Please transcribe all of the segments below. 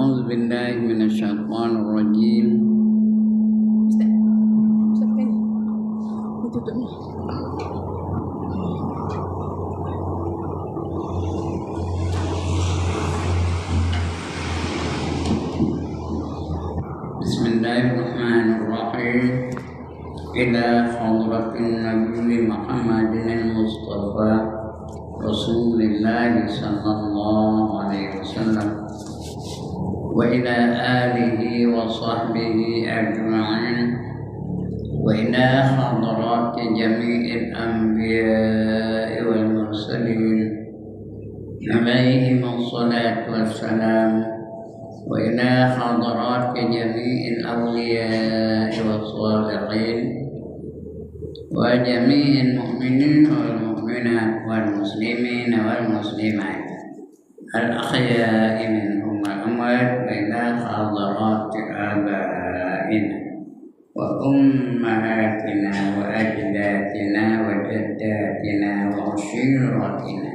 أعوذ بالله من الشيطان الرجيم. بسم الله الرحمن الرحيم. إلى حضرة النبي محمد المصطفى رسول الله صلى الله عليه وسلم وإلى آله وصحبه أجمعين وإلى حضرات جميع الأنبياء والمرسلين عليهم الصلاة والسلام وإلى حضرات جميع الأولياء والصالحين وجميع المؤمنين والمؤمنات والمسلمين والمسلمات الأحياء منهم والأموات وإلى حضرات آبائنا وأمهاتنا وأجدادنا وجداتنا وعشيرتنا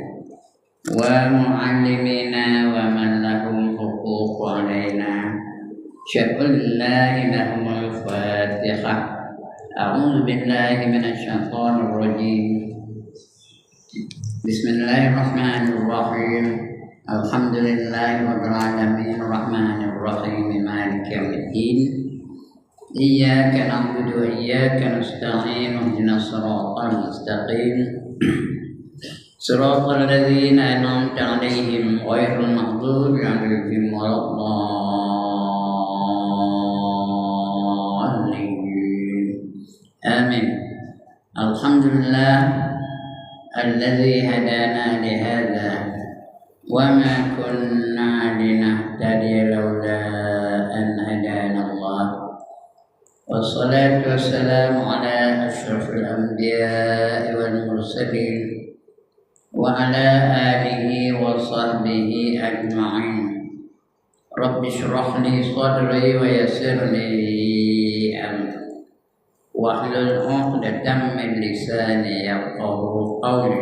ومعلمينا ومن لهم حقوق علينا شكر الله لهم الفاتحة. أعوذ بالله من الشيطان الرجيم. بسم الله الرحمن الرحيم. الحمد لله رب العالمين الرحمن الرحيم مالك يوم الدين. إياك نعبد وإياك نستعين اهدنا الصراط المستقيم صراط الذين أنعمت عليهم غير المغضوب عليهم ولا الضالين. آمين. الحمد لله الذي هدانا لهذا وما كنا لنهتدي لولا أن هدانا الله والصلاة والسلام على أشرف الأنبياء والمرسلين وعلى آله وصحبه أجمعين. رب اشرح لي صدري ويسر لي أمري واحلل عقدة من لساني يفقهوا قولي.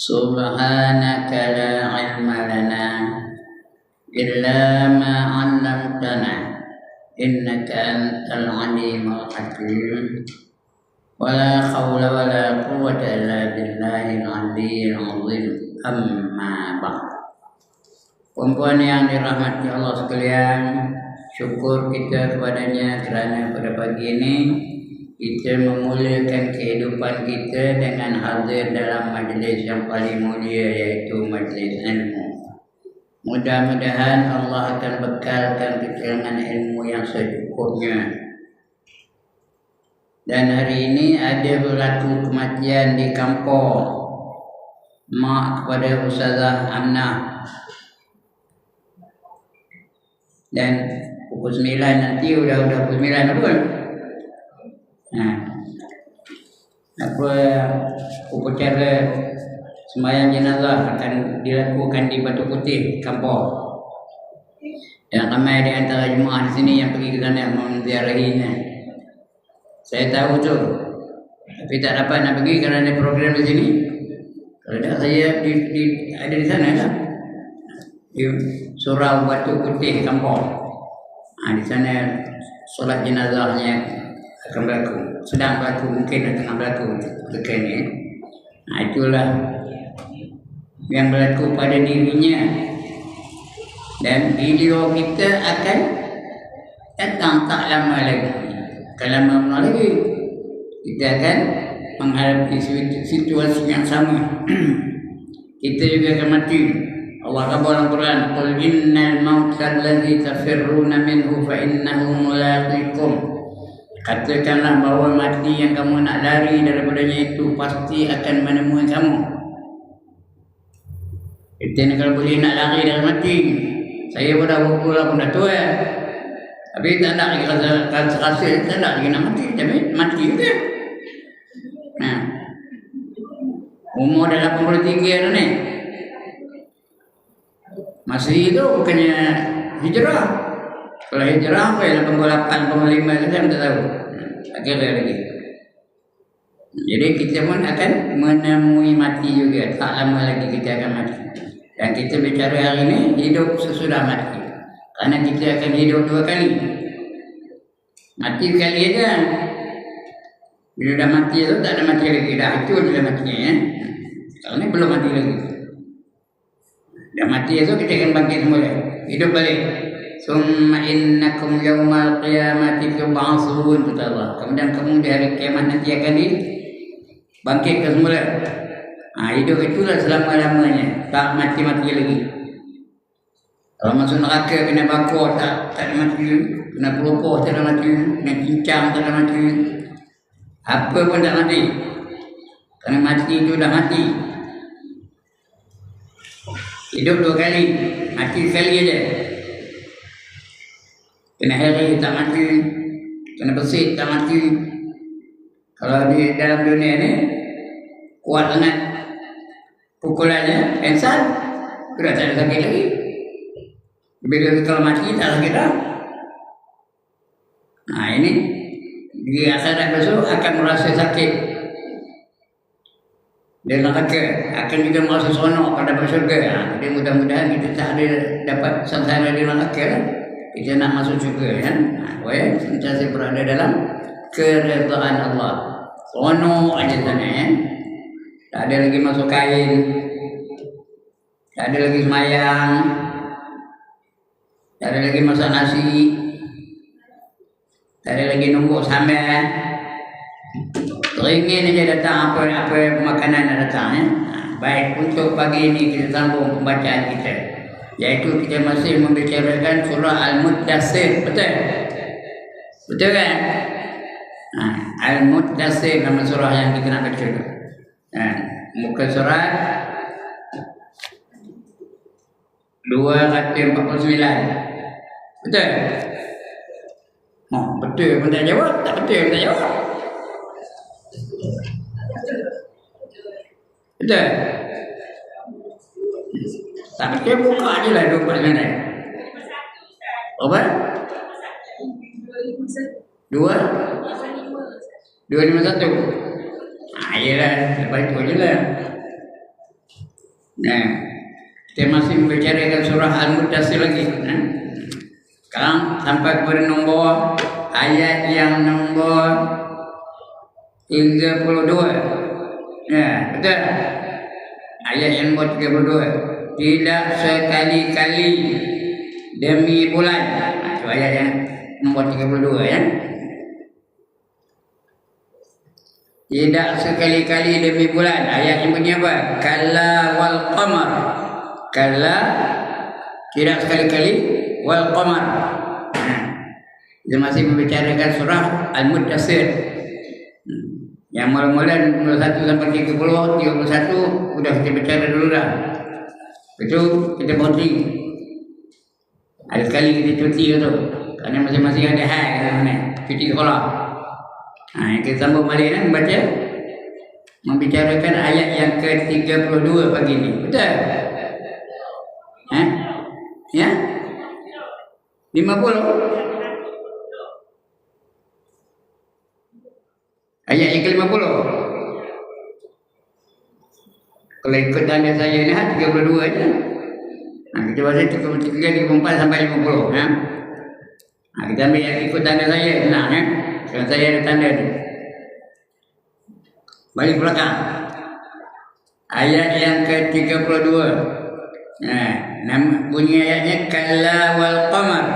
سبحانك لا علم لنا إلا ما علمتنا إنك أنت العليم الحكيم. ولا حول ولا قوة إلا بالله العلي العظيم. Amma ba'd. Perempuan yang dirahmati Allah sekalian, syukur kita kepadanya kerana pada pagi ini kita memuliakan kehidupan kita dengan hadir dalam majlis yang paling mulia, iaitu majlis ilmu. Mudah-mudahan Allah akan bekalkan kita dengan ilmu yang secukupnya. Dan hari ini ada berlaku kematian di kampung mak kepada Ustazah Amnah. Dan pukul 9 nanti udah pukul 9 betul? Upacara sembahyang jenazah akan dilakukan di Batu Putih kampung. Dan ramai di antara jemaah di sini yang pergi ke sana menziarahinya. Saya tahu tu, tapi tak dapat nak pergi kerana ada program di sini. Kalau tak, saya ada di sana lah, di Surau Batu Putih kampung. Di sana solat jenazahnya akan berlaku, sedang berlaku, mungkin tengah berlaku ketika ini. Itulah yang berlaku pada dirinya. Dan video kita akan datang tak lama lagi. Kalau lama lagi kita akan menghadapi situasi yang sama. Kita juga akan mati. Allah kata dalam Quran, "Qul innal mauta allazi tafirruna minhu fa innahu mulaqikum." Katakanlah bahawa mati yang kamu nak lari daripadanya itu pasti akan menemui kamu. Kita ni kalau boleh nak lari dari mati. Saya pun dah berpuluh pun dah tua. Tapi tak nak lagi rasa tak nak lagi nak mati. Tapi mati juga. Umur dah 83 dah ni. Masih itu bukannya hijrah. Kalau hijrah apa ya 88, 85 itu saya tak tahu. Tak kira lagi. Jadi kita pun akan menemui mati juga. Tak lama lagi kita akan mati. Dan kita bicara hari ini hidup sesudah mati. Karena kita akan hidup 2 kali. Mati sekali aja. Bila dah mati tu tak ada mati lagi. Dah itu je dah matinya ya. Kalau ni belum mati lagi. Dah mati tu kita akan bangkit semula. Hidup balik. Summa innakum yawmal qiyamati tub'atsun, kata Allah. Kemudian kamu di hari kiamat nanti akan dibangkitkan semula. Hidup itulah selama-lamanya. Tak mati-mati lagi. Kalau masuk neraka kena bakar tak ada mati. Kena pelupuh tak ada mati. Kena cincang tak ada mati. Apa pun tak mati. Kerana mati itu dah mati. Hidup 2 kali. Mati sekali aja. Kena hari tak mati. Kena bersih tak mati. Kalau di dalam dunia ni kuat sangat pukulannya, insan sudah tak ada sakit lagi. Bila kalau mati tak sakit dah. Ini di akhirat besok akan merasa sakit. Dia neraka akan juga merasa seronok pada surga. Jadi mudah-mudahan kita tak ada dapat sengsara di neraka. Kita nak masuk surga kan. Sentiasa berada dalam keredaan Allah. Seronok aja sana ya. Tak ada lagi masuk kain. Tak ada lagi semayang. Tak ada lagi masak nasi. Tak ada lagi nunggu sambal. Teringin aja datang apa makanan yang datang ya. Baik, untuk pagi ini kita sambung pembacaan kita. Iaitu kita masih membicarakan surah Al-Muddathir. Betul? Betul kan? Al-Muddathir nama surah yang kita nak baca. Muka surat 249. Betul? Betul pun tak jawab. Tak betul pun tak jawab. Betul? Tak betul buka je lah 249. Apa? 251. Iyalah, lepas itu je lah. Kita masih membicarakan surah Al-Muddathir lagi. Sekarang sampai kepada nombor ayat yang nombor 32. Betul? Ayat yang nombor 32. Tidak sekali-kali demi bulan. Itu ayat yang nombor 32 ya. Tidak sekali-kali demi bulan. Ayat yang bunyi apa? Kalla wal qamar. Kalla tidak sekali-kali wal qamar. Kita masih membicarakan surah Al-Muddathir. Yang mula-mula 21 sampai 30, 31 sudah kita bicara dulu dah. Itu kita berhenti. Ada sekali kita cuti tu. Kerana masing-masing ada hal kan, cuti sekolah. Kita sambung balik kan baca membicarakan ayat yang ke-32 pagi ni. Betul? Ya? 50? Ayat yang ke-50. Kalau ikut tanda saya ni 32 je. Kita baca 33, 34 sampai 50 ya. Kita ambil yang ikut tanda saya senang ya. Sekarang saya ada tanda tu. Balik belakang. Ayat yang ke-32. Bunyi ayatnya Kalla wal qamar.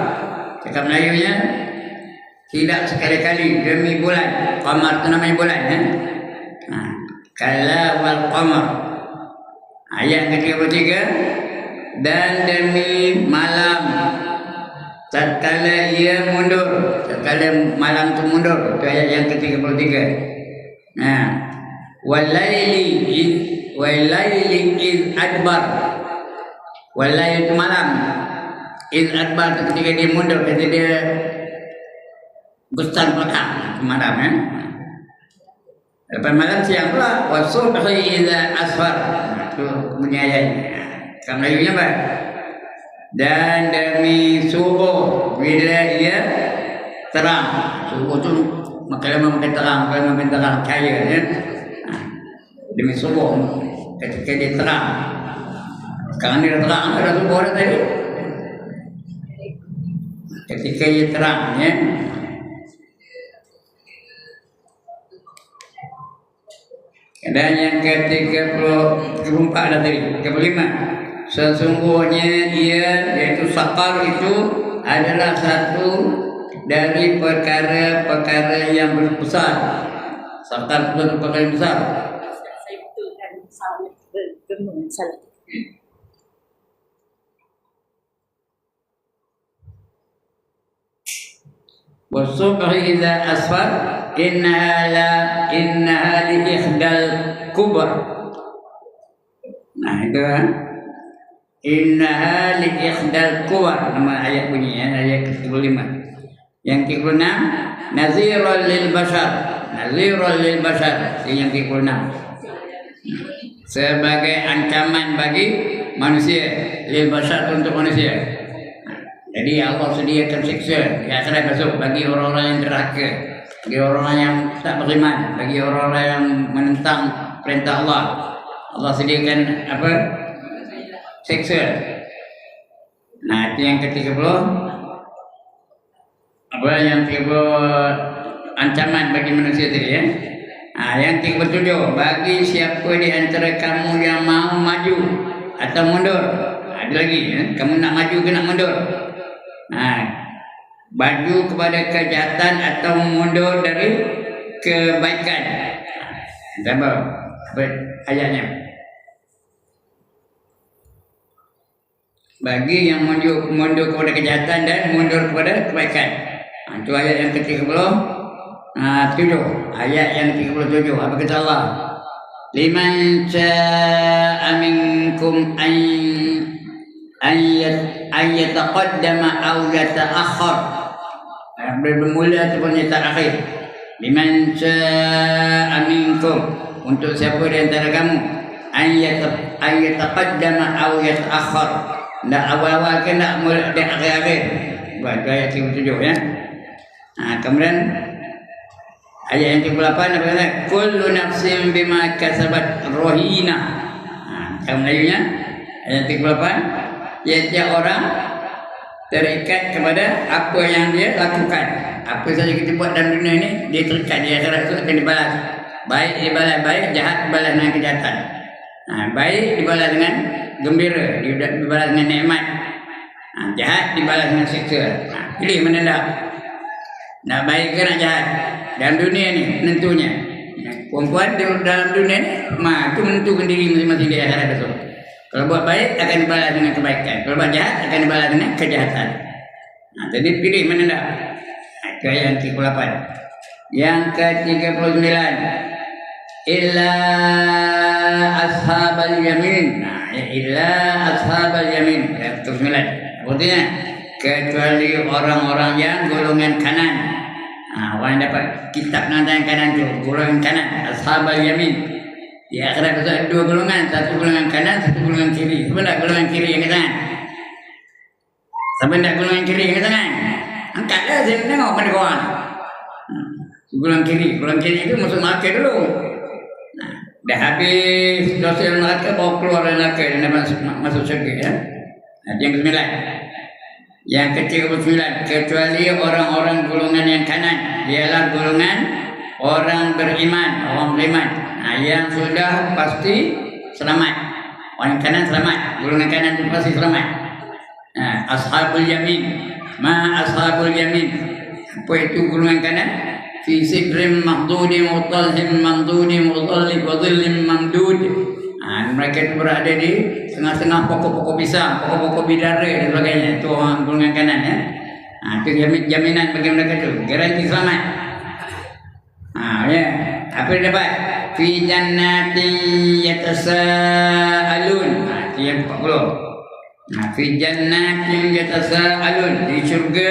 Cakap Melayunya tidak sekali-kali demi bulan. Qamar tu namanya bulan ya. Kalla wal qamar. Ayat ke-33. Dan demi malam tatkala ia mundur, tatkala malam tu mundur. Itu ayat yang ke-33. Walaili iz adbar. Walaili itu malam. Iz adbar itu ketika dia mundur, ketika dia besar belakang malam ya. Lepas malam siang pula wasubhi idza asfar. Itu bunyi ayatnya. Kamu Melayunya apa? Dan demi subuh bila ia terang. Subuh tu makin lama makin terang, cahaya ya. Demi subuh ketika dia terang. Sekarang dia terang, ada subuh dah tadi. ketika ia terang, ya. Dan yang ke-34 tadi, ke-5, sesungguhnya ia yaitu sakar itu adalah satu dari perkara-perkara yang besar. Sakar itu perkara yang besar. Saya betulkan salah. Wasubhi idza asfar innaha li ihdal kubur. Nah itu kan, innaha li ihdal kubur, nama ayat bunyi ya, ayat ke-35. Yang ke-36, naziran lil bashar, yang ke-36, sebagai ancaman bagi manusia, lil bashar, untuk manusia. Jadi Allah sediakan siksa di akhirat besok bagi orang-orang yang derhaka, bagi orang-orang yang tak beriman, bagi orang-orang yang menentang perintah Allah. Allah sediakan apa? Siksa. Nah, itu yang ke-30. Apa yang ke-30, ancaman bagi manusia tadi ya. Nah, yang ke-37, bagi siapa di antara kamu yang mau maju atau mundur. Ada lagi ya, kamu nak maju ke nak mundur. Nah, baju kepada kejahatan atau mundur dari kebaikan. Apa ayatnya? Bagi yang mundur kepada kejahatan dan mundur kepada kebaikan. Itu ayat yang ke-30. 7. Ayat yang 37. Apa kata Allah? Liman syaa'a minkum an yataqaddama aw yata'akhkhar. Bermula ataupun yata'akhir. Liman syaa'a minkum, untuk siapa di antara kamu, an yataqaddama aw yata'akhkhar, nak awal-awal ke nak mula di akhir-akhir. Buat ayat 37 ya. Kemudian ayat yang 38 apa kata? Kullu nafsin bima kasabat rahina. Kalau Melayunya ayat 38, tiap orang terikat kepada apa yang dia lakukan. Apa saja kita buat dalam dunia ini, dia terikat, di akhirat itu akan dibalas. Baik dibalas baik, jahat dibalas dengan kejahatan. Baik dibalas dengan gembira, dibalas dengan nikmat. Jahat dibalas dengan siksa. Pilih mana dah? Nak baik ke nak jahat? Dalam dunia ni menentunya. Perempuan dalam dunia ni, itu menentukan diri masing-masing di akhirat besok. Kalau buat baik akan dibalas dengan kebaikan, kalau buat jahat akan dibalas dengan kejahatan. Jadi pilih mana dah? Itu ayat yang ke-8. Yang ke-39, illa ashabal yamin. Illa ashabal yamin. Yang ke-9. Artinya kecuali orang-orang yang golongan kanan. Orang yang dapat kitab yang kanan tu, golongan kanan, ashabal yamin. Di akhirat ada dua golongan, satu golongan kanan, satu golongan kiri. Sebenarnya golongan kiri yang ke kanan. Sebenarnya golongan kiri yang ke kanan. Angkatlah saya tengok pada kawan. Golongan kiri itu masuk neraka dulu. Dah habis dosa neraka, bawa keluar dari neraka dan masuk syurga ya. Yang ke-9. Yang ke-39, kecuali orang-orang golongan yang kanan, ialah golongan orang beriman, yang sudah pasti selamat. Orang kanan selamat, golongan kanan itu pasti selamat. Ashabul yamin, ashabul yamin. Apa itu golongan kanan? Fi sidrin mahdudin wa talhin mamdudin wa dhillin mamdud. Mereka itu berada di tengah-tengah pokok-pokok pisang, pokok-pokok bidara dan sebagainya. Itu orang golongan kanan ya. Itu jaminan bagi mereka itu, garanti selamat. Ya, apa yang dapat? Fi jannatin yatasaalun. Yang 40. Fi jannatin yatasaalun, di syurga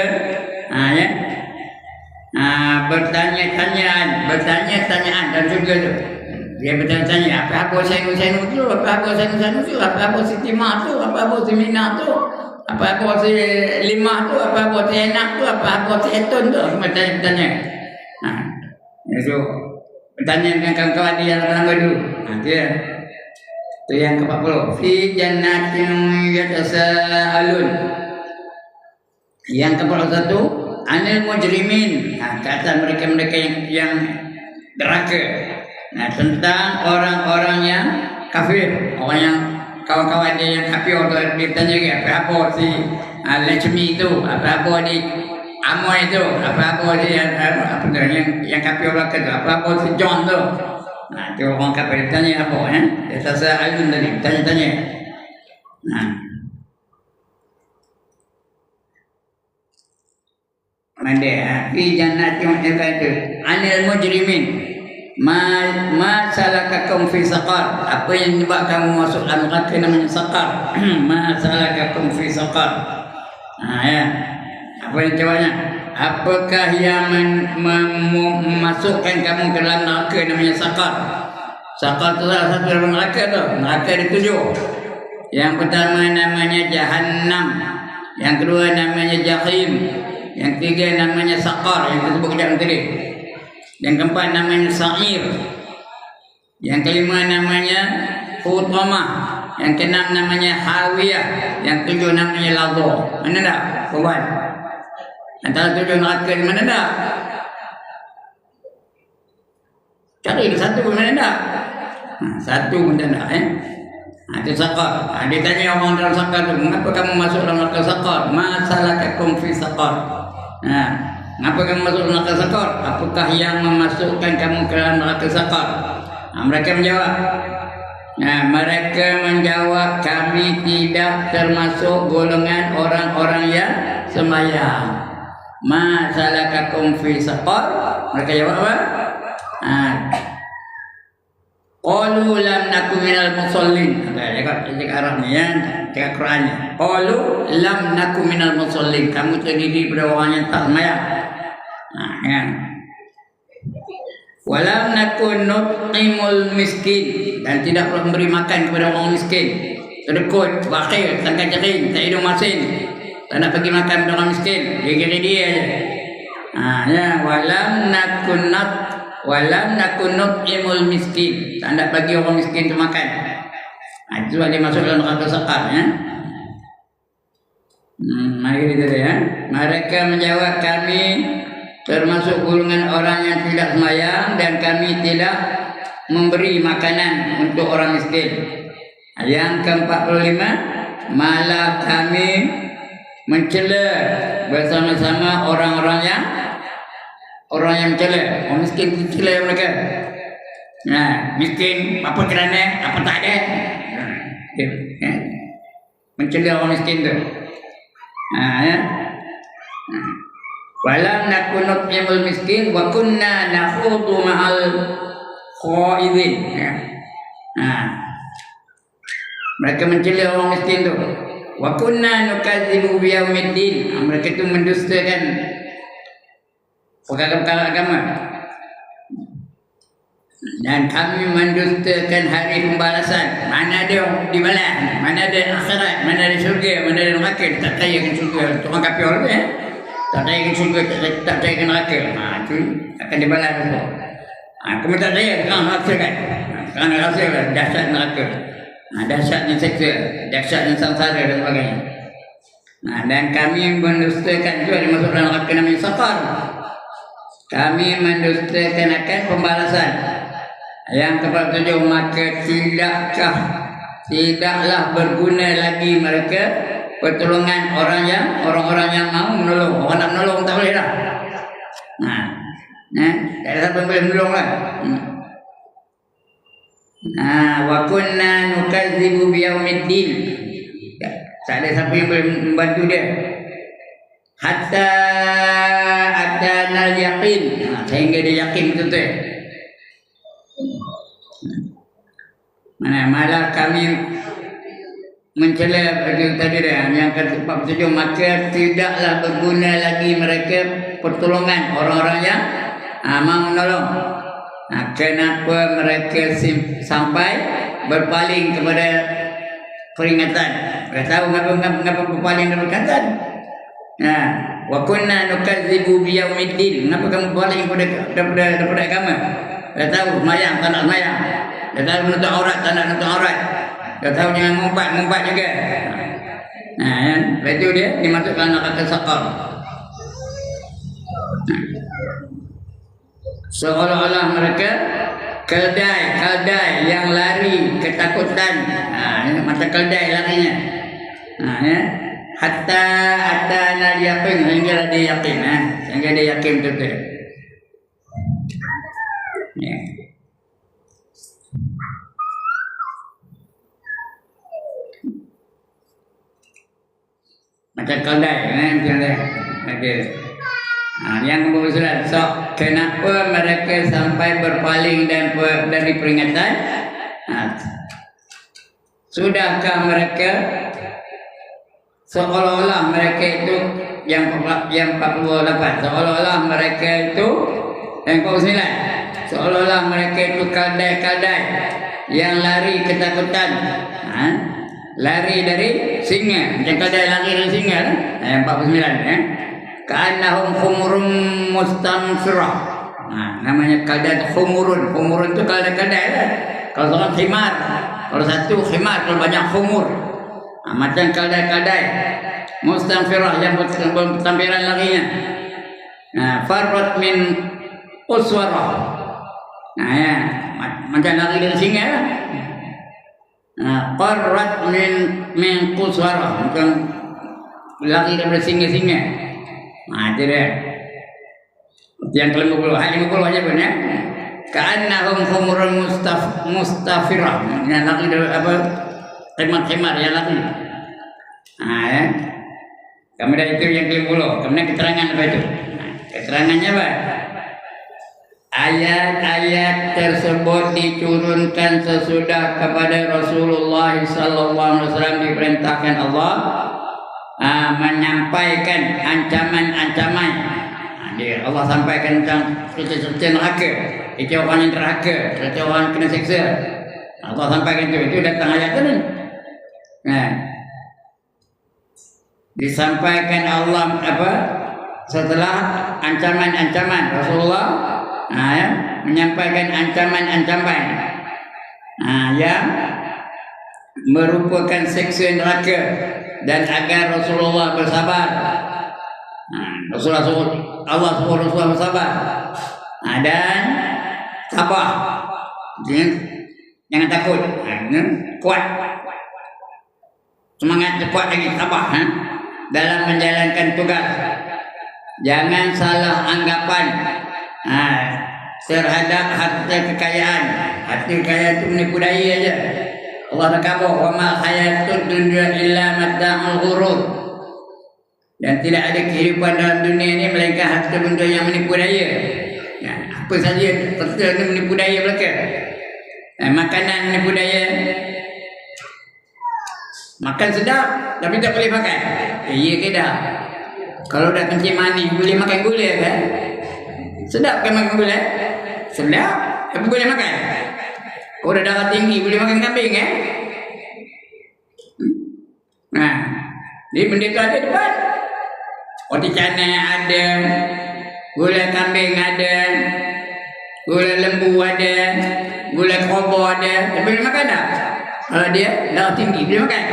ya. Bertanya-tanyaan dalam syurga tu. Dia bertanya-tanya, apa sayur-sayur tu, apa sayur-sayur tu, apa sitimah tu, apa simina tu, apa limah tu, apa enak tu, apa eton tu. Bertanya-tanya. Itu bertanya dengan kawan-kawan di dalam dulu. Dia itu yang ke-40. Fi jannatin yatasaalun. Yang ke-41 anil mujrimin. Kata mereka-mereka yang deraka. Tentang orang-orang yang kafir, orang yang kawan-kawan dia yang kafir, atau dia tanya apa si Lechmi itu, apa di Amoy itu, apa dia yang kafir orang itu, apa si John tu. Itu orang kafir tanya apa dia rasa alun tadi tanya-tanya. Manda fi jannatin itu anil mujrimin ma salakakum fi saqar, apa yang menyebabkan kamu masuk dalam neraka namanya saqar. Ma salakakum fi saqar. Ya, apa yang jawabnya? Apakah yang memasukkan kamu ke dalam neraka namanya saqar? Saqar itu salah satu dalam neraka tu. Neraka ada 7. Yang pertama namanya jahannam, yang kedua namanya jahim, yang ketiga namanya saqar yang kita sebut kejap tadi, yang keempat namanya sa'ir, yang kelima namanya hutamah, yang keenam namanya hawiyah, yang ketujuh namanya ladha. Mana tak kawan? Antara 7 neraka di mana tak? Cari satu pun mana tak? Satu pun tak nak itu saqar. Dia tanya orang dalam saqar tu, mengapa kamu masuk dalam neraka saqar? Ma salakakum fi saqar. Mengapa kamu masuk dalam neraka saqar? Apakah yang memasukkan kamu ke dalam neraka saqar? Mereka menjawab. Mereka menjawab, kami tidak termasuk golongan orang-orang yang sembahyang. Ma salakakum fi saqar. Mereka jawab apa? Qalu lam naku minal musallin. Cakap Arab ni ya, cakap Qurannya. Qalu lam naku minal musallin. Kamu terdiri pada orang yang tak sembahyang. Kan? Walam naku nut'imul miskin, dan tidak pernah memberi makan kepada orang miskin. Sedekut, bakhil, tangkan jering, tak hidung masin. Tak nak bagi makan kepada orang miskin. Dia kira dia aja. Ya, walam nakun nut'imul miskin, tak nak bagi orang miskin tu makan. Itu dia masuk dalam neraka saqar ya. Mari kita ya. Mereka menjawab, kami termasuk golongan orang yang tidak sembahyang dan kami tidak memberi makanan untuk orang miskin. Yang ke-45, malah kami mencela bersama-sama orang-orang yang mencela, orang miskin mencela mereka. Miskin apa kerana apa tak ada. Mencela orang miskin tu. Ya. Walam nakun nut'imul miskin wa kunna nakhudu ma'al khaidin. Mereka mencela orang miskin tu. Wa kunna nukadzibu biyaumiddin. Mereka tu mendustakan perkara-perkara agama, dan kami mendustakan hari pembalasan. Mana ada dibalas, mana ada akhirat, mana ada syurga, mana ada neraka. Tak percaya dengan syurga. Orang kafir tu tak percaya dengan syurga, tak percaya dengan neraka. Itu akan dibalas tu. Kamu tak percaya, kau rasakan. Kau rasakan dahsyat neraka, dahsyatnya seksa, dahsyatnya samsara dan sebagainya. Dan kami mendustakan juga dimasuk dalam neraka namanya saqar. Kami mendustakan akan pembalasan. Yang ke-47, maka tidaklah berguna lagi mereka pertolongan orang-orang yang mau menolong. Orang nak menolong tak boleh dah. Tak ada siapa yang boleh menolong lah. Wa kunna nukadzibu biyaumiddin. Tak ada siapa yang boleh membantu dia. Hatta adanal yaqin, sehingga dia yakin betul-betul. Malah kami mencela tadi dah. Yang ke-47, maka tidaklah berguna lagi mereka pertolongan orang-orang yang mau menolong. Kenapa mereka sampai berpaling kepada peringatan? Mereka tahu mengapa berpaling kepada peringatan. Wa kunna nukadzibu biyaumiddin. Kenapa kamu berpaling daripada agama? Dah tahu sembahyang tak nak sembahyang, dah tahu menutup aurat tak nak menutup aurat, dah tahu jangan mumpat juga. Nah, ya. Itu dia dimasukkan neraka Saqar. Seolah-olah mereka keldai yang lari ketakutan. Macam keldai larinya. Ya. Hatta ada yakin, hingga dia yakin, hingga dia yakin betul. Ya. Macam keldai, okay. Yang berusaha, so kenapa mereka sampai berpaling dari peringatan? Sudahkah mereka seolah-olah mereka itu yang 48, seolah-olah mereka itu yang 49, seolah-olah mereka itu keldai yang lari ketakutan, lari dari singa, macam keldai lari dari singa, yang 49, Ka'annahum khumurum mustanfirah. Namanya keldai khumurun. Khumurun itu keldai lah. Kalau seorang khimar, kalau satu khimar, kalau banyak khumur. Macam keldai mustanfirah yang bertampilan larinya. Farrat min uswarah. Ya, macam lari dari singa lah. Qarrat min quswarah, macam lari dari singa-singa. Itu dia. Yang ke-50 aja pun ya. Ka'annahum khumurun mustafirah. Yang lagi apa? Khimar yang lagi. Ya. Kemudian itu yang ke-50. Kemudian keterangan apa itu? Keterangannya apa? Ayat-ayat tersebut diturunkan sesudah kepada Rasulullah SAW diperintahkan Allah menyampaikan ancaman-ancaman. Allah sampaikan tentang cerita neraka, itu orang yang neraka, cerita orang kena siksa. Allah sampaikan itu datang ayat itu. Disampaikan Allah setelah ancaman-ancaman Rasulullah menyampaikan ancaman-ancaman yang merupakan siksa neraka. Dan agar Rasulullah bersabar. Allah suruh Rasulullah bersabar. Dan tabah. Jangan takut. Kuat. Semangat kuat lagi, tabah dalam menjalankan tugas. Jangan salah anggapan terhadap harta kekayaan. Harta kekayaan itu menipu daya aja. Allah berkata, "Wa ma hayatud dunya illa mata'ul ghurur." Dan tidak ada kehidupan dalam dunia ini melainkan harta benda yang menipu daya. Apa saja harta yang menipu daya mereka. Makanan menipu daya. Makan sedap tapi tak boleh makan. Iya ke dah? Kalau dah kencing manis boleh makan gula kan? Sedap kan makan gula? Sedap tapi boleh makan. Kalau dah darah tinggi boleh makan kambing jadi benda tu ada depan. Roti canai ada, gula kambing ada, gula lembu ada, gula kobor ada. Boleh makan tak? Kalau dia darah tinggi boleh makan.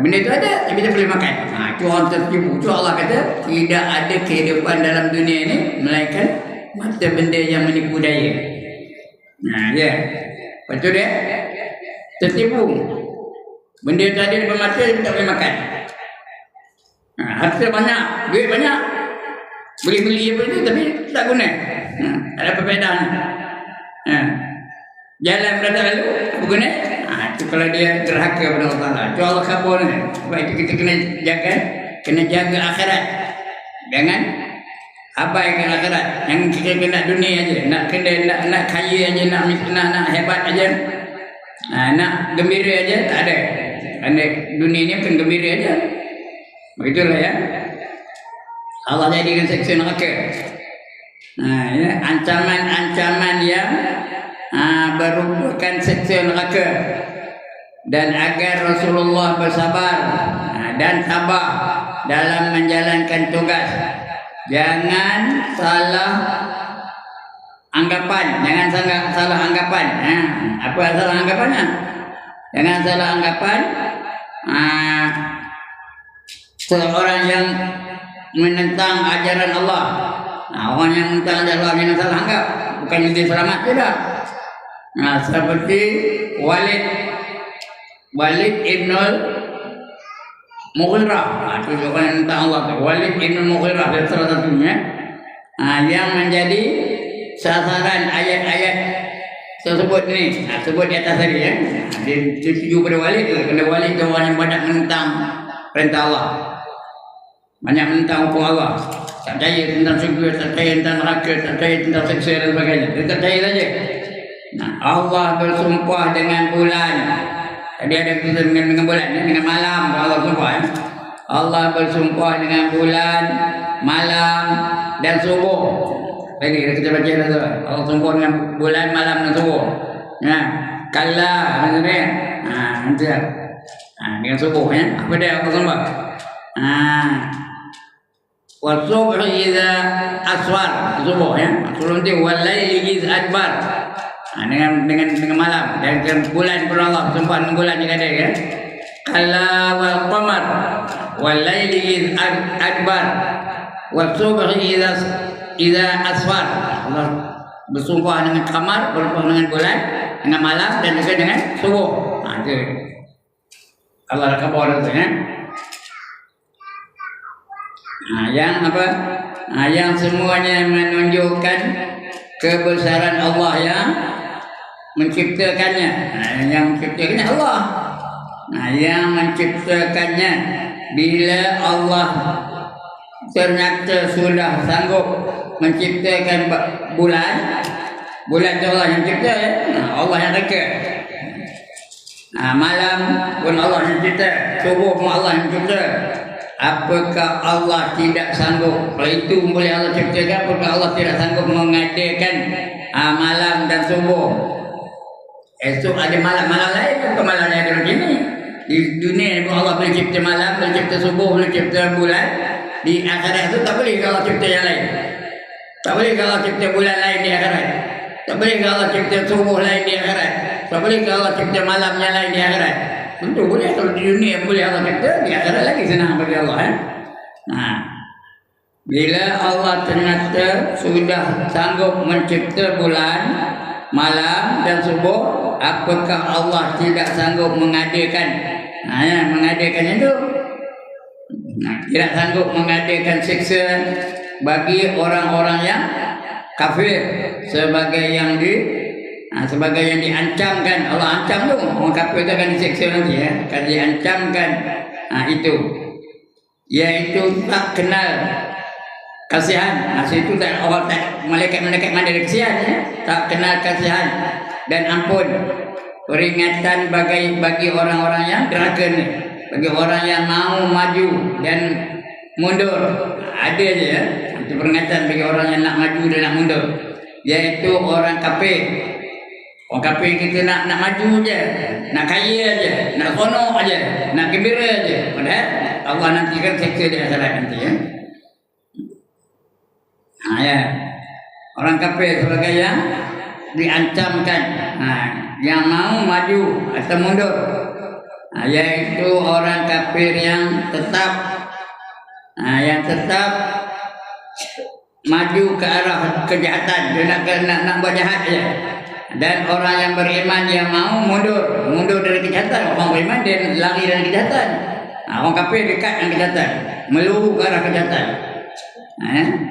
Benda tu ada tapi dia boleh makan. Itu orang tertipu. Itu Allah kata tidak ada kehidupan dalam dunia ini melainkan mata benda yang menipu daya. Ya. Lepas tu dia tertipu. Benda tadi di mata dia tak boleh makan. Harta banyak, duit banyak. Beli-beli apa tu tapi tak guna. Ada perbezaan. Jalan berada lalu apa guna? Itu kalau dia derhaka kepada Allah Taala. Itu Allah kabur ni. Sebab itu kita kena jaga akhirat. Jangan abaikan akhirat. Yang kita kena dunia aja, nak kaya aja, nak hebat aja. Nak gembira aja tak ada. Kerana dunia ni bukan gembira aja. Begitulah ya. Allah jadikan siksa neraka. Ya, ancaman-ancaman yang merupakan siksa neraka. Dan agar Rasulullah bersabar dan tabah dalam menjalankan tugas. Jangan salah anggapan, jangan salah anggapan. Apa salah anggapannya? Jangan salah anggapan seorang yang menentang ajaran Allah. Orang yang menentang ajaran Allah yang salah anggap, bukan dia selamat tidak. Seperti Walid ibn Mughirah, itu orang yang menentang Allah. Walid ibn Mughirah adalah salah satunya yang menjadi sasaran ayat-ayat tersebut ni. Sebut di atas tadi ya. Dituju pada Walid, kerana Walid itu orang yang banyak menentang perintah Allah, banyak menentang hukum Allah, tak percaya tentang syurga, tak percaya tentang neraka, tak percaya tentang seksa dan sebagainya. Dia tak percaya saja. Allah bersumpah dengan bulan. Tadi ada kita dengan bulan, dengan malam. Allah bersumpah. Allah bersumpah dengan bulan, malam dan subuh. Lagi kita baca dah tu. Allah bersumpah dengan bulan, malam dan subuh. Kala maksudnya. Nanti dengan subuh ya. Apa dia Allah bersumpah? Wasubh idza aswar, subuh ya. Sebelum tu walaili iz adbar. Dengan malam dan bulan pun Allah sumpah dengan bulan juga ada ya. Kala wal qamar walaili iz adbar wasubh idza aswar. Allah bersumpah dengan qamar, bersumpah dengan bulan, dengan malam dan juga dengan subuh. Itu Allah khabar itu ya. Yang apa? Yang semuanya menunjukkan kebesaran Allah yang menciptakannya. Yang menciptakannya Allah. Yang menciptakannya, bila Allah ternyata sudah sanggup menciptakan bulan itu Allah yang cipta ya. Allah yang reka. Malam pun Allah yang cipta, subuh pun Allah yang cipta. Apakah Allah tidak sanggup? Kalau itu boleh Allah ciptakan, apakah Allah tidak sanggup mengadakan malam dan subuh? Esok ada malam-malam lain, bukan malam yang ada begini. Di dunia ni pun Allah boleh cipta malam, boleh cipta subuh, boleh cipta bulan. Di akhirat itu tak boleh kalau cipta yang lain. Tak boleh kalau cipta bulan lain di akhirat. Tak boleh kalau cipta subuh lain di akhirat. Tak boleh kalau cipta malam yang lain di akhirat. Tentu boleh, kalau di dunia boleh Allah cipta, di akhirat lagi senang bagi Allah ya. Bila Allah ternyata sudah sanggup mencipta bulan, malam dan subuh, apakah Allah tidak sanggup mengadakan mengadakan itu? Tidak sanggup mengadakan siksa bagi orang-orang yang kafir sebagai yang diancamkan. Allah ancam tu, orang kafir tu akan disiksa nanti ya, akan diancamkan itu, iaitu tak kenal kasihan. Situ tak orang tak malaikat mana ada kasihan ya? Tak kenal kasihan dan ampun, peringatan bagi orang-orang yang derhaka ni, bagi orang yang mau maju dan mundur. Ada je ya, itu peringatan bagi orang yang nak maju dan nak mundur, iaitu orang kafir. Orang kafir kita nak maju je, nak kaya je, nak sonok je, nak gembira je. Padahal Allah nanti kan seksa di akhirat nanti ya. Ya. Orang kafir sebagai yang diancamkan, yang mau maju atau mundur, yaitu orang kafir yang tetap maju ke arah kejahatan, dia nak buat jahat je. Dan orang yang beriman yang mau mundur dari kejahatan. Orang beriman dia lari dari kejahatan. Orang kafir dekat dengan kejahatan, meluru ke arah kejahatan.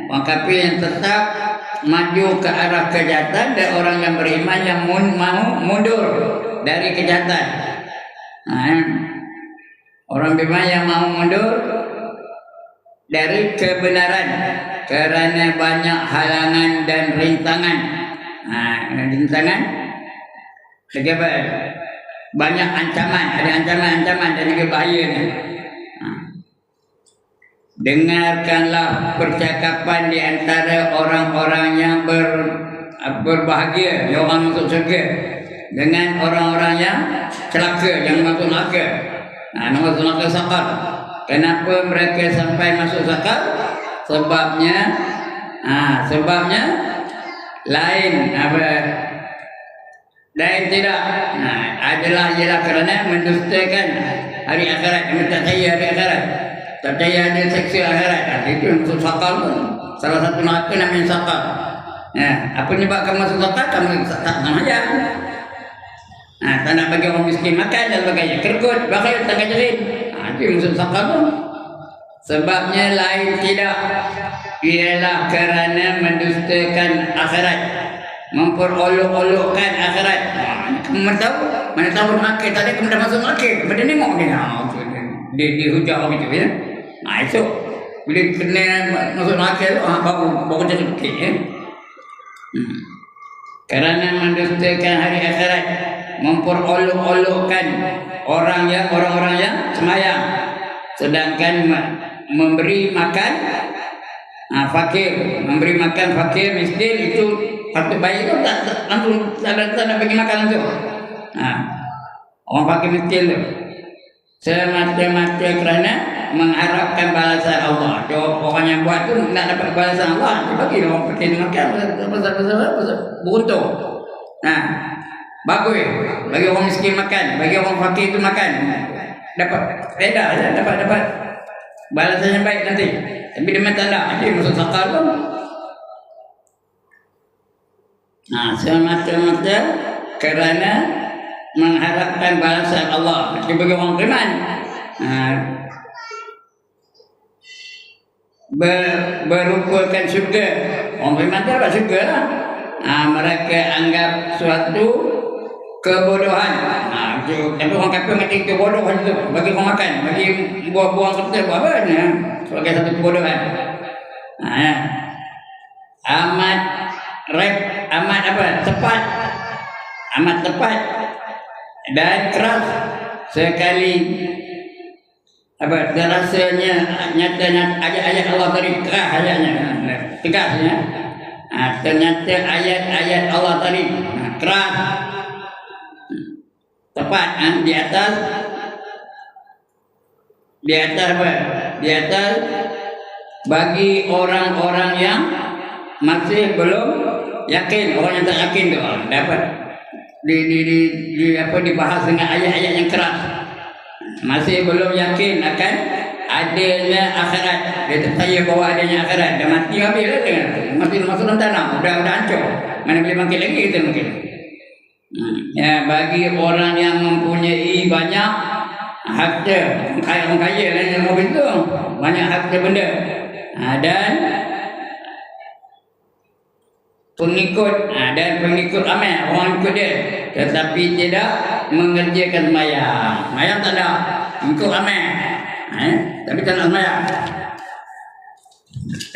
Orang kafir yang tetap maju ke arah kejahatan, dan orang yang beriman yang mau mundur dari kejahatan. Orang beriman yang mau mundur dari kebenaran kerana banyak halangan dan rintangan. Rintangan lagi apa? Banyak ancaman, ada ancaman dan juga bahaya ni. Dengarkanlah percakapan di antara orang-orang yang berbahagia, yang orang masuk syurga, dengan orang-orang yang celaka, yang masuk neraka. Masuk neraka sakar. Kenapa mereka sampai masuk sakar? Sebabnya lain tidak adalah ialah kerana mendustakan hari akhirat, kami tak percaya hari akhirat, tak percaya ada seksa akhirat. Itu yang masuk sakal tu. Salah satu neraka namanya sakal. Apa menyebabkan masuk sakal? Kamu tak sengaja. Tak nak bagi orang miskin makan dan sebagainya. Kerkut, bakal tak ngajarin. Itu yang masuk sakal tu. Sebabnya lain tidak, ialah kerana mendustakan akhirat, memperolok-olokkan akhirat. Kamu mana tahu neraka, tak ada kamu dah masuk neraka. Kamu dah tengok dia dihujah begitu ya. Esok bila kena masuk neraka tu, baru jadi okey ya. Kerana mendustakan hari akhirat, memperolok-olokkan orang-orang yang semayang, sedangkan memberi makan fakir, memberi makan fakir miskin itu patut baik tu, tak langsung tak nak bagi makan langsung. Orang fakir miskin tu semata-mata kerana mengharapkan balasan Allah. Orang yang buat tu nak dapat balasan Allah, dia bagi orang fakir makan beruntung. Bagus bagi orang miskin makan, bagi orang fakir tu makan, dapat faedah, dapat balasan yang baik nanti. Tapi dia tak ada, dia masuk sakal tu. Semata-mata kerana mengharapkan balasan Allah. Dia bagi orang beriman berupakan syurga. Orang beriman tu dapat syurga lah. Mereka anggap suatu kebodohan. Tapi orang kafir mati kebodoh tu. Bagi orang makan, bagi buang-buang kereta buat apa? Sebagai satu kebodohan. Amat tepat dan keras sekali. Terasanya nyatanya ayat-ayat Allah tadi keras ayatnya, tegasnya. Ternyata ayat-ayat Allah tadi keras, tepat di atas apa? Di atas bagi orang-orang yang masih belum yakin. Orang yang tak yakin tu dapat dibahas dengan ayat-ayat yang keras. Masih belum yakin akan adanya akhirat. Dia tak percaya bahawa adanya akhirat. Dah mati habis lah dia. Mati masuk dalam tanah, dah hancur. Mana boleh bangkit lagi kita mungkin. Bagi orang yang mempunyai banyak harta, orang kaya lah yang mobil tu, banyak harta benda, dan pengikut ramai orang ikut dia, tetapi tidak mengerjakan sembahyang. Sembahyang tak ada, ikut ramai, tapi tak nak sembahyang.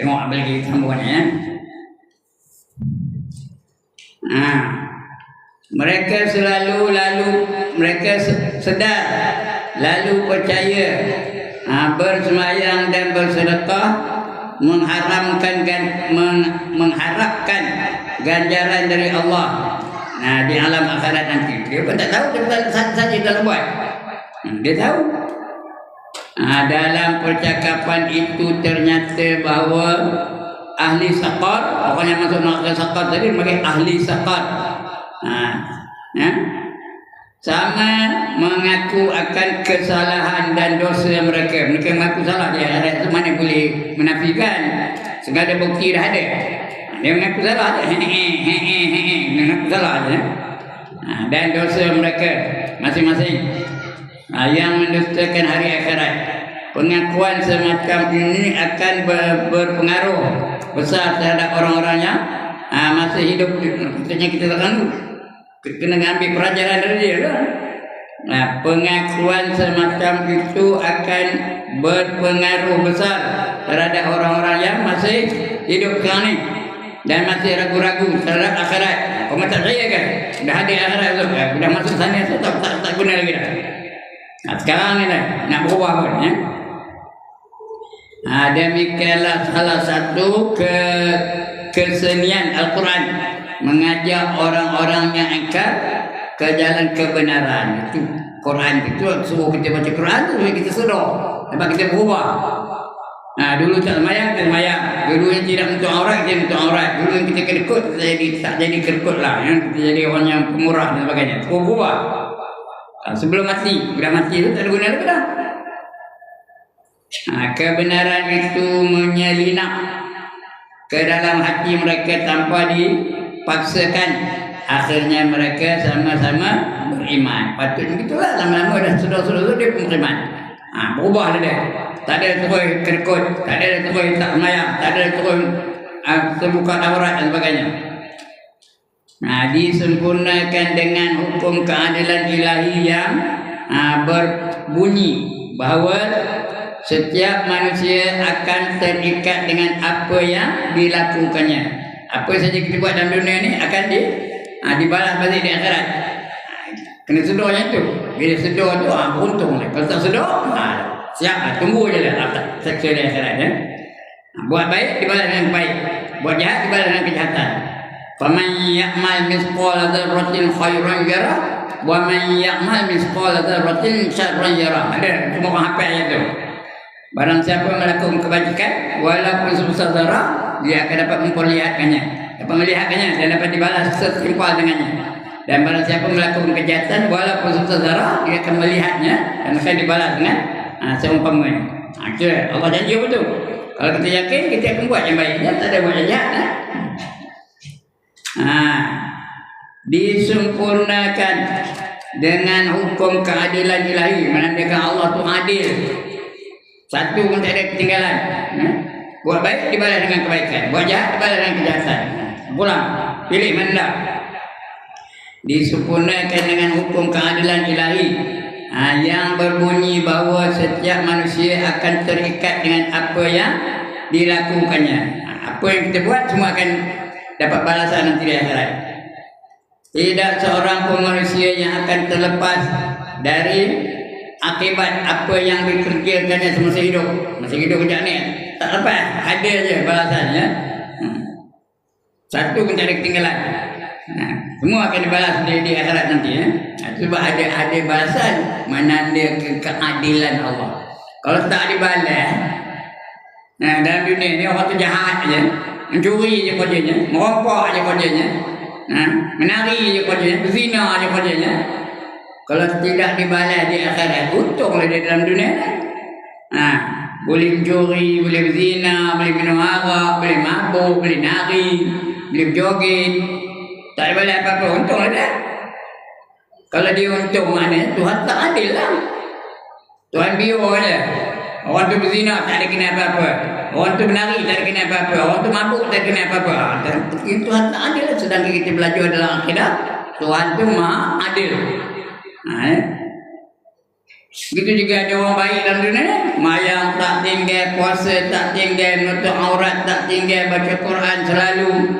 Tengok apa lagi sambungannya. Mereka mereka sedar, lalu percaya, bersembahyang dan bersedekah, mengharapkan ganjaran dari Allah di alam akhirat nanti. Dia pun tak tahu, dia saja dalam buat. Dia tahu. Dalam percakapan itu ternyata bahawa ahli saqar, orang yang masuk neraka saqar tadi sebagai ahli saqar, sama mengaku akan kesalahan dan dosa mereka. Mereka mengaku salah di akhirat itu, mana boleh menafikan? Segala bukti dah ada. Dia mengaku salah, dia mengaku salah aja. Dan dosa mereka masing-masing yang mendustakan hari akhirat. Pengakuan semacam ini akan berpengaruh besar terhadap orang-orang yang masih hidup. Maksudnya kita takkan kena ambil pelajaran dari dia lah. Pengakuan semacam itu akan berpengaruh besar terhadap orang-orang yang masih hidup sekarang ni dan masih ragu-ragu terhadap akhirat. Kamu tak percaya kan? Dah ada akhirat tu, dah masuk sana tu, tak guna lagi dah. Sekarang ni dah nak berubah pun ya. Demikianlah salah satu kesenian Al-Quran, mengajak orang-orang yang angkat ke jalan kebenaran. Itu Quran itu suruh kita baca Quran tu supaya kita sedar, sebab kita berubah. Dulu tak semayang, kita semayang. Dulu yang tidak untuk aurat, kita untuk aurat. Dulu yang kita kerkut, tak jadi kerkut lah ya. Kita jadi orang yang pemurah dan sebagainya. Berubah. Sebelum mati, sudah mati itu tak ada guna lagi dah. Kebenaran itu menyelinap ke dalam hati mereka tanpa dipaksakan. Akhirnya mereka sama-sama beriman. Patutnya begitulah, lama-lama dah sudah dia beriman. Berubah dia. Tak ada terus kerkut, tak ada terus tak semayang, tak ada terus terbuka aurat dan sebagainya. Disempurnakan dengan hukum keadilan ilahi yang berbunyi bahawa setiap manusia akan terikat dengan apa yang dilakukannya. Apa saja kita buat dalam dunia ni akan dibalas balik di akhirat. Kena sedornya tu. Bila sedor tu beruntung lah. Kalau tak sedor, siap tunggu je lah seksa di akhirat ya. Buat baik dibalas dengan baik, buat jahat dibalas dengan kejahatan. Faman ya'mal mithqala dzarratin khairan yarah wa man ya'mal mithqala dzarratin syarran yarah. Ada semua orang hafal ayat tu. Barang siapa melakukan kebajikan walaupun sebesar zarah, dia akan dapat memperlihatkannya, dapat melihatkannya dan dapat dibalas setimpal dengannya. Dan barang siapa melakukan kejahatan walaupun sebesar zarah, dia akan melihatnya dan akan dibalas dengan seumpamanya. Kira Allah janji apa tu? Kalau kita yakin, kita akan buat yang baiknya, tak ada buat yang jahat. Disempurnakan dengan hukum keadilan ilahi, menandakan Allah tu adil. Satu pun tak ada ketinggalan. Buat baik dibalas dengan kebaikan, buat jahat dibalas dengan kejahatan. Pulang, pilih mana. Disempurnakan dengan hukum keadilan ilahi yang berbunyi bahawa setiap manusia akan terikat dengan apa yang dilakukannya. Apa yang kita buat semua akan dapat balasan nanti di akhirat. Tidak seorang pun manusia yang akan terlepas dari akibat apa yang dikerjakannya semasa hidup. Masa hidup kejap ni tak lepas, ada je balasannya. Satu pun tak ada ketinggalan. Semua akan dibalas di akhirat nanti ya. Sebab ada balasan menandakan keadilan Allah. Kalau tak dibalas, dalam dunia ni orang tu jahat je, mencuri je kerjanya, merompak je kerjanya, menari je kerjanya, berzina je kerjanya. Kalau tidak dibalas di akhirat, untunglah dia dalam dunia. Boleh mencuri, boleh berzina, boleh minum arak, boleh mabuk, boleh nari, boleh berjoget. Tak ada balas apa-apa, untunglah dia. Kalau dia untung maknanya Tuhan tak adil lah. Tuhan biar je. Orang tu berzina tak ada kena apa-apa. Orang tu menari tak ada kena apa-apa. Orang tu mabuk tak ada kena apa-apa. Tuhan tak adil lah. Sedangkan kita belajar dalam akidah, Tuhan tu maha adil. Begitu juga ada orang baik dalam dunia ni. Mayang tak tinggal, puasa tak tinggal, menutup aurat tak tinggal, baca Quran selalu,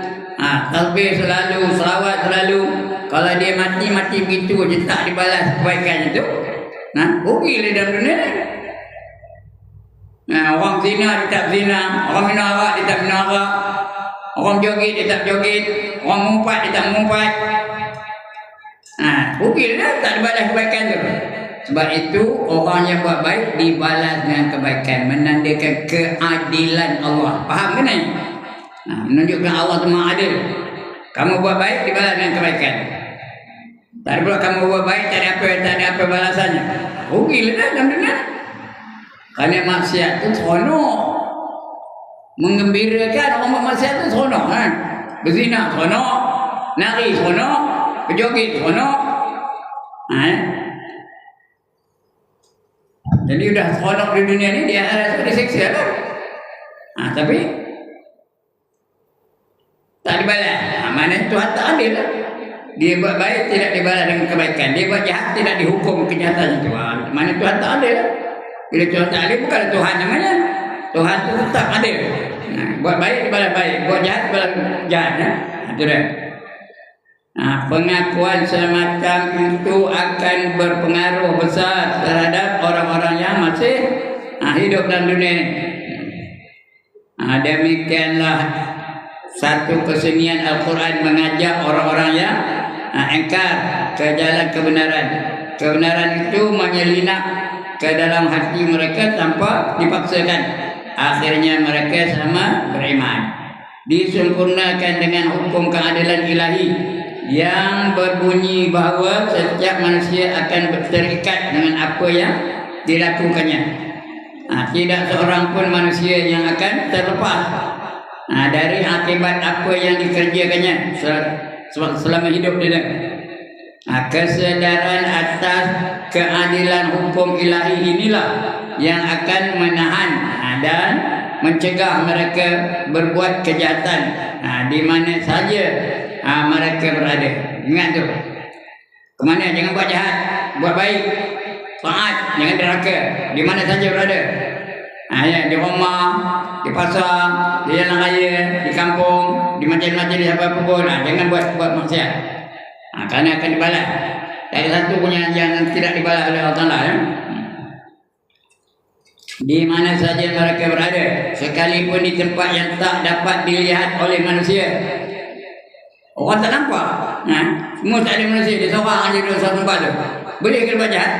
tasbih selalu, selawat selalu. Kalau dia mati begitu je tak dibalas kebaikan itu, rugilah dalam dunia ni. Orang zina dia tak zina, orang minum arak dia tak minum arak, orang joget dia tak joget, orang mengumpat dia tak mengumpat. Rugilah tak dibalas kebaikan tu. Sebab itu orang yang buat baik dibalas dengan kebaikan, menandakan keadilan Allah. Faham ke ni? Menunjukkan Allah tu maha adil. Kamu buat baik dibalas dengan kebaikan. Tak ada pula kamu buat baik tak ada apa balasannya. Rugilah dalam dunia. Kerana maksiat tu seronok, menggembirakan. Orang buat maksiat tu seronok Berzina seronok, nari seronok, berjoget seronok. Jadi sudah seronok di dunia ni, dia akhirat disiksa lah. Tapi tak dibalas. Mana Tuhan tak adil lah. Dia buat baik tidak dibalas dengan kebaikan, dia buat jahat tidak dihukum kejahatan itu. Mana Tuhan tak adil lah. Bila Tuhan tak adil, bukan Tuhan namanya. Tuhan itu tetap adil. Buat baik dibalas baik, buat jahat dibalas jahat. Itu dah. Pengakuan semacam itu akan berpengaruh besar terhadap orang-orang yang masih hidup dalam dunia ini. Demikianlah satu kesenian Al-Quran mengajak orang-orang yang engkar ke jalan kebenaran. Kebenaran itu menyelinap ke dalam hati mereka tanpa dipaksakan. Akhirnya mereka sama beriman. Disempurnakan dengan hukum keadilan ilahi yang berbunyi bahawa setiap manusia akan terikat dengan apa yang dilakukannya. Tidak seorang pun manusia yang akan terlepas dari akibat apa yang dikerjakannya selama hidup dia. Kesedaran atas keadilan hukum ilahi inilah yang akan menahan dan mencegah mereka berbuat kejahatan di mana saja mereka berada. Ingat tu. Kemana? Jangan buat jahat, buat baik, taat, jangan derhaka. Di mana saja berada. Ya, di rumah, di pasar, di jalan raya, di kampung, di macam-macam di apa pun. Jangan buat maksiat. Kerana akan dibalas. Dari satu punya yang tidak dibalas oleh Allah Ta'ala. Di mana saja mereka berada, sekalipun di tempat yang tak dapat dilihat oleh manusia. Orang tak nampak. Semua tak ada manusia. Dia seorang saja di satu tempat tu. Boleh ke buat jahat?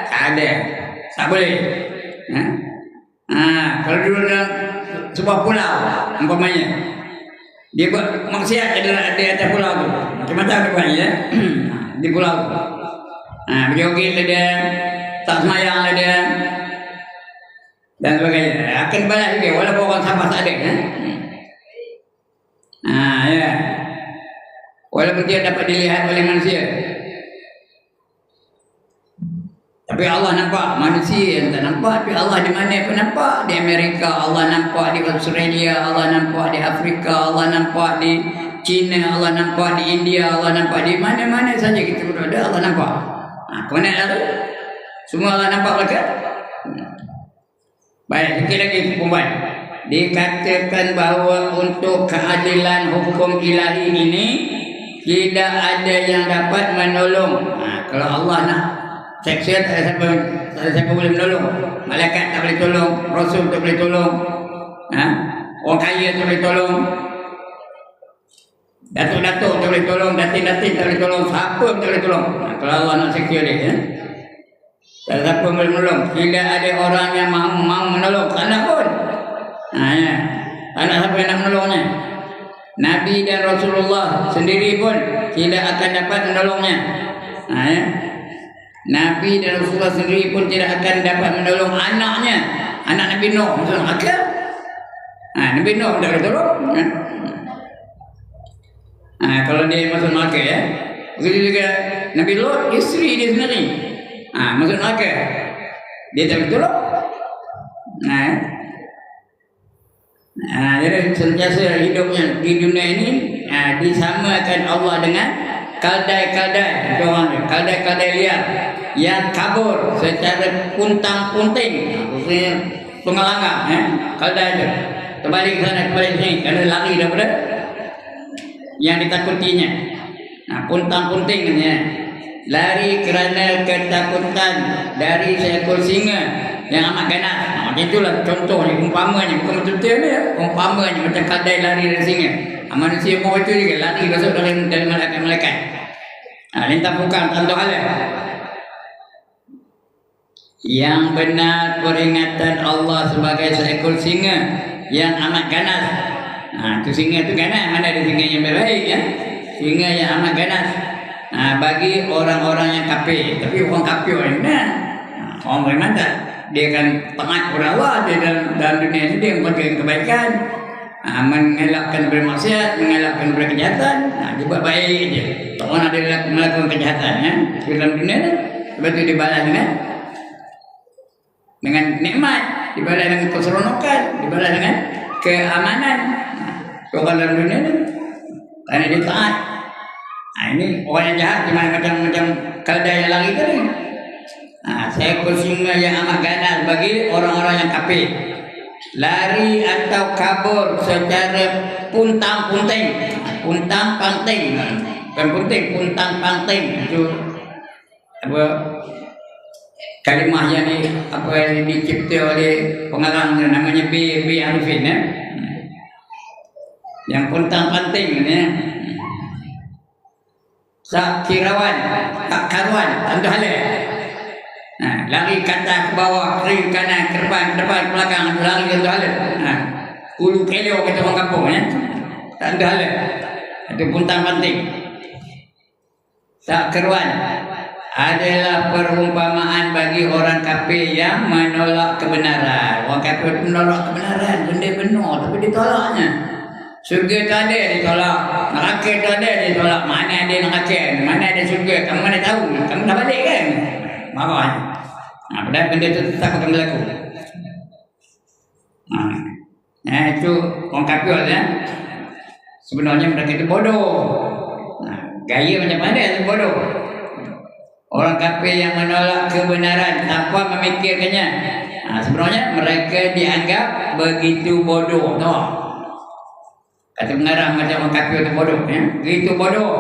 Tak ada. Tak boleh. Kalau dulu dalam sebuah pulau, umpamanya, dia buat maksiat di atas pulau tu. Macam-macam dia buat ya. Di pulau tu. Berjoget lah dia, tak semayang lah dia, dan sebagainya. Akan balas juga walaupun orang sampah tak ada. Ya. Walaupun dia dapat dilihat oleh manusia. Tapi Allah nampak, manusia yang tak nampak. Tapi Allah di mana pun nampak. Di Amerika Allah nampak, di Australia Allah nampak, di Afrika Allah nampak, di China Allah nampak, di India Allah nampak, di mana-mana saja kita berada Allah nampak. Kemana lalu? Semua Allah nampak mereka. Baik, sikit lagi perempuan. Dikatakan bahawa untuk keadilan hukum ilahi ini tidak ada yang dapat menolong. Kalau Allah nak seksa, tak ada siapa boleh menolong. Malaikat tak boleh tolong, Rasul tak boleh tolong, orang kaya tak boleh tolong, datuk-datuk tak boleh tolong, datin-datin tak boleh tolong, siapa tak boleh tolong. Kalau Allah nak seksa dia, tak ada siapa boleh menolong. Tidak ada orang yang mahu menolong. Tak nak pun. Tak nak siapa yang nak menolongnya. Nabi dan Rasulullah sendiri pun tidak akan dapat menolongnya. Nabi dan Rasulullah sendiri pun tidak akan dapat menolong anaknya, anak Nabi Nuh, maksudnya akal. Nabi Nuh tak boleh tolong. Kalau dia masuk neraka ya. Begitu juga Nabi Lot, isteri dia sendiri. Masuk neraka. Dia tak boleh tolong. Jadi sentiasa hidupnya di dunia ini disamakan Allah dengan kaldai-kaldai, kaldai-kaldai liar yang kabur secara puntang-punting, maksudnya pengalanggang, kaldai itu terbalik ke sana, terbalik ke sini, kerana lari daripada yang ditakutinya. Puntang-punting katanya, lari kerana ketakutan dari seekor singa yang amat ganas. Macam itulah contohnya, umpamanya, bukan betul-betul ni ya, umpamanya macam kaldai lari dari singa. Manusia pun itu juga lari masuk dari malaikat. Lintang bukan contoh hal yang benar peringatan Allah sebagai seekor singa yang amat ganas. Itu singa tu ganas, mana ada singa yang baik ya? Singa yang amat ganas. Bagi orang-orang yang kafir. Tapi orang kafir orang mana? Orang beriman tak? Dia akan taat kepada Allah. Dia dalam dunia ini dia memperoleh kebaikan, mengelakkan daripada maksiat, mengelakkan daripada kejahatan. Dia buat baik je. Tak orang ada melakukan kejahatan ya? Dalam dunia ni. Lepas itu dibalas dengan nikmat, dibalas dengan keseronokan, dibalas dengan keamanan. Orang dalam dunia ni kerana dia taat. Ini orang yang jahat macam kaldai yang lari tadi. Seekor singa yang amat ganas bagi orang-orang yang kafir. Lari atau kabur secara puntang-punting. Puntang-panting. Bukan punting, puntang-panting. Itu apa kalimah yang dicipta oleh pengarang namanya B. Arifin ya. Yang puntang-panting ya. Sakirawan, tak karuan, tentu hal. Lari ke atas, ke bawah, kiri, kanan, ke depan, ke belakang, lari tentu hal. Ulu kelio kata orang kampung ya. Tentu hal. Itu puntang-panting. tak keruan adalah perumpamaan bagi orang kafir yang menolak kebenaran. Orang kafir menolak kebenaran, benda benar tapi ditolaknya. Surga tu ada ditolak, neraka tu ada ditolak. Mana ada neraka, mana ada surga, kamu mana tahu? Kamu dah balik kan? Marah. Padahal benda tu tetap akan berlaku. Itu orang kafir ya. Sebenarnya mereka itu bodoh. Gaya macam mana itu bodoh? Orang kafir yang menolak kebenaran tanpa memikirkannya. Sebenarnya mereka dianggap begitu bodoh. Tahu? Kata pengarang macam orang kafir itu bodoh. Begitu bodoh.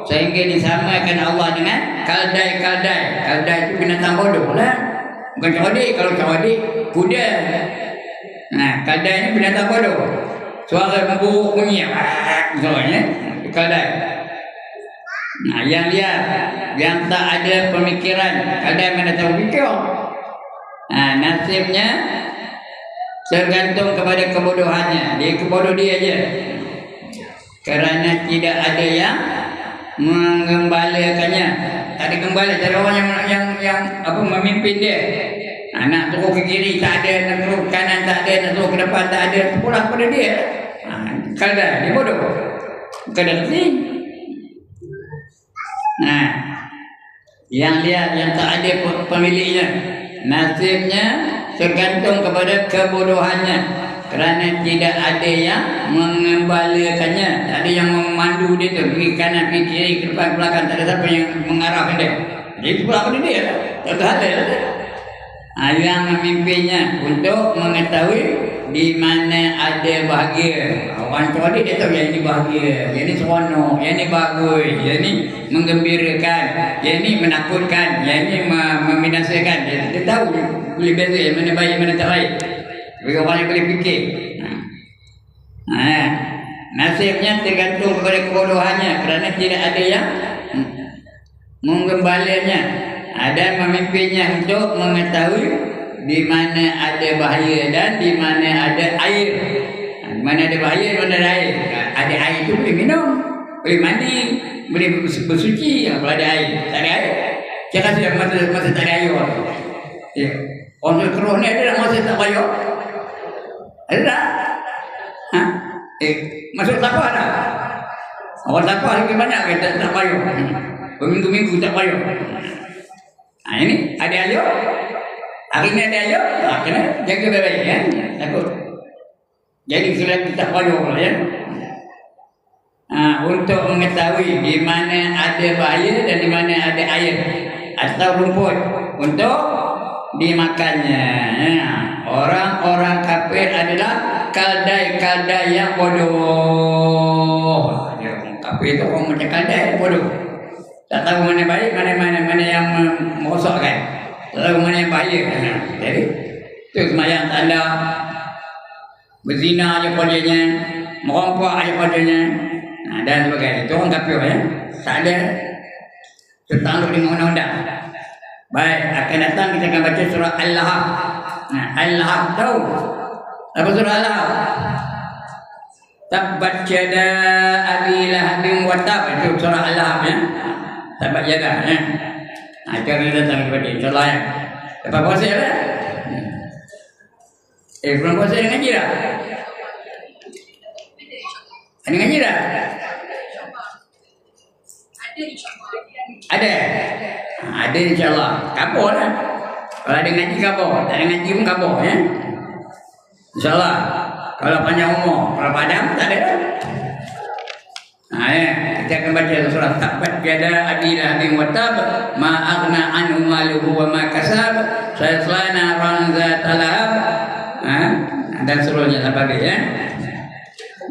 Sehingga disamakan Allah dengan kaldai-kaldai. Kaldai itu binatang bodoh lah. Bukan cawadi. Kalau cawadi, kuda. Kaldai ini binatang bodoh. Suara memburuk bunyi. Misalnya, kaldai. Yang liar, yang tak ada pemikiran, kadang mana tahu fikir. Nasibnya tergantung kepada kebodohannya. Dia kebodoh dia aja. Kerana tidak ada yang mengembalakannya. Tak ada gembala, tak ada orang yang memimpin dia. Nak turun ke kiri tak ada, nak turun ke kanan tak ada, nak turun ke depan tak ada. Pulang pada dia. Kalau dia bodoh. Bukan dah penting. Yang lihat yang tak ada pemiliknya, nasibnya tergantung kepada kebodohannya. Kerana tidak ada yang mengembalakannya, tak ada yang memandu dia tu pergi kanan, pergi kiri, ke depan, ke belakang, tak ada siapa yang mengarahkan dia. Jadi pulang pada dia, tak ada. Yang memimpinnya untuk mengetahui di mana ada bahagia. Orang tua dia tahu yang ini bahagia, yang ini seronok, yang ini bagus, yang ini menggembirakan, yang ini menakutkan, yang ini membinasakan. Dia tahu boleh beza yang mana baik, mana tak baik. Bagi orang yang boleh fikir. Nasibnya tergantung kepada kebodohannya kerana tidak ada yang menggembalanya dan memimpinnya untuk mengetahui di mana ada bahaya dan di mana ada air. Di mana ada bahaya, di mana ada air. Ada air itu boleh minum, boleh mandi, boleh bersuci. Kalau ada air, tak ada air. Saya rasa masa tak ada air. Ya. Orang keruh ni ada tak masa tak payah? Ada tak? Masuk tapah tak? Orang tapah lagi banyak ke tak payah? Berminggu-minggu tak payah. Ini ada air. Hari ni ada air, kena jaga baik-baik ya. Takut. Jadi selagi tak payah ya. Untuk mengetahui di mana ada bahaya dan di mana ada air atau rumput untuk dimakannya. Orang-orang kafir adalah kaldai-kaldai yang bodoh. Kafir itu orang macam kaldai bodoh. Tak tahu mana baik, mana yang merosakkan. Tak tahu mana yang bahaya. Jadi itu sembahyang tanda berzina aja padanya, merompak aja padanya, dan sebagainya. Itu orang kafir ya. Tak ada tertakluk dengan undang-undang. Baik, akan datang kita akan baca surah Al-Lahab. Al-Lahab tahu apa surah Al-Lahab? Tabbat yada abi lahabin wa tab. Itu surah Al-Lahab ya. Tabbat yada ya. Akan datang kepada insyaallah ya. Lepas puasa ya. Belum puasa dengan ngaji dah? Ada ngaji dah? Ada? Ada insyaAllah. Kabur lah. Kalau ada ngaji kabur. Tak ada ngaji pun kabur ya. InsyaAllah. Kalau panjang umur. Kalau padam tak ada. Ya. Kita akan baca surah Tabbat yada abi lahabin wa tab ma aghna anhu maluhu wa ma kasab sayasla naran zata lahab. Dan seluruhnya sampai ya.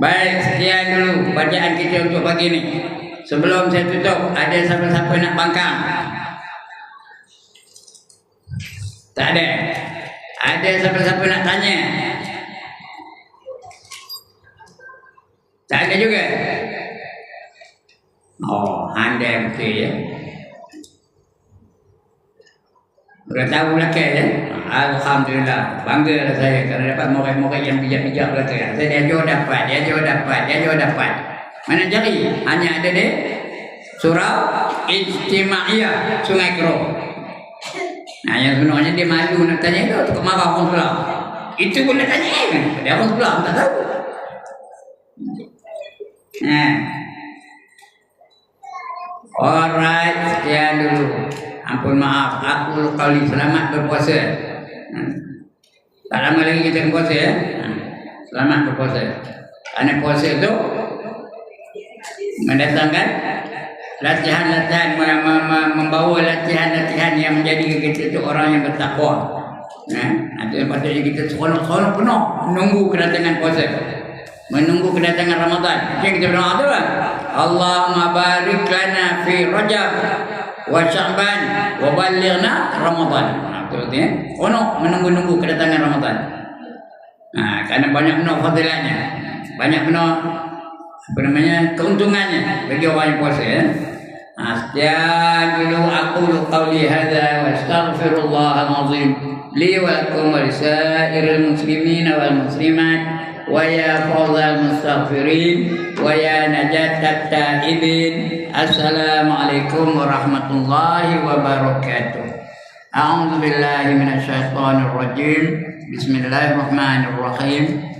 Baik, sekian dulu bacaan kita untuk pagi ini. Sebelum saya tutup, ada siapa-siapa nak bangkang? Tak ada. Ada siapa-siapa nak tanya? Tak ada juga. Oh, anda betul ya. Sudah tahu belakang ya. Alhamdulillah, bangga saya kerana dapat murid-murid yang bijak-bijak belakang. Dia jauh dapat. Mana cari? Hanya ada di surau Ijtimaiyah Sungai Kero. Nah, yang sebenarnya dia malu nak tanya itu, tukar marah orang sebelah. Itu pun nak tanya kan? Dia orang sebelah tak tahu. Alright, sekian dulu. Ampun maaf, aku kali selamat berpuasa. Tak lama lagi kita berpuasa ya. Selamat berpuasa. Karena puasa itu mendatangkan latihan-latihan, membawa latihan-latihan yang menjadi kita itu orang yang bertakwa. Itu patutnya kita seronok-seronok penuh menunggu kedatangan puasa, menunggu kedatangan Ramadan. Yang kita berdoa tu lah, Allahumma barik lana fi Rajab wa Sya'ban wa ballighna Ramadan. Betul ya? Seronok menunggu-nunggu kedatangan Ramadan. Karena banyak penuh fadilatnya, banyak penuh keuntungannya bagi orang yang puasa ya. Sekian dulu aku qauli hadza wa astaghfirullahal azim li wa lakum wa lisairil muslimin wal muslimat wa ya fawzal mustaghfirin wa ya najatat taibin. Assalamualaikum warahmatullahi wabarakatuh. A'udzu billahi minasyaitonir rajim. Bismillahirrahmanirrahim.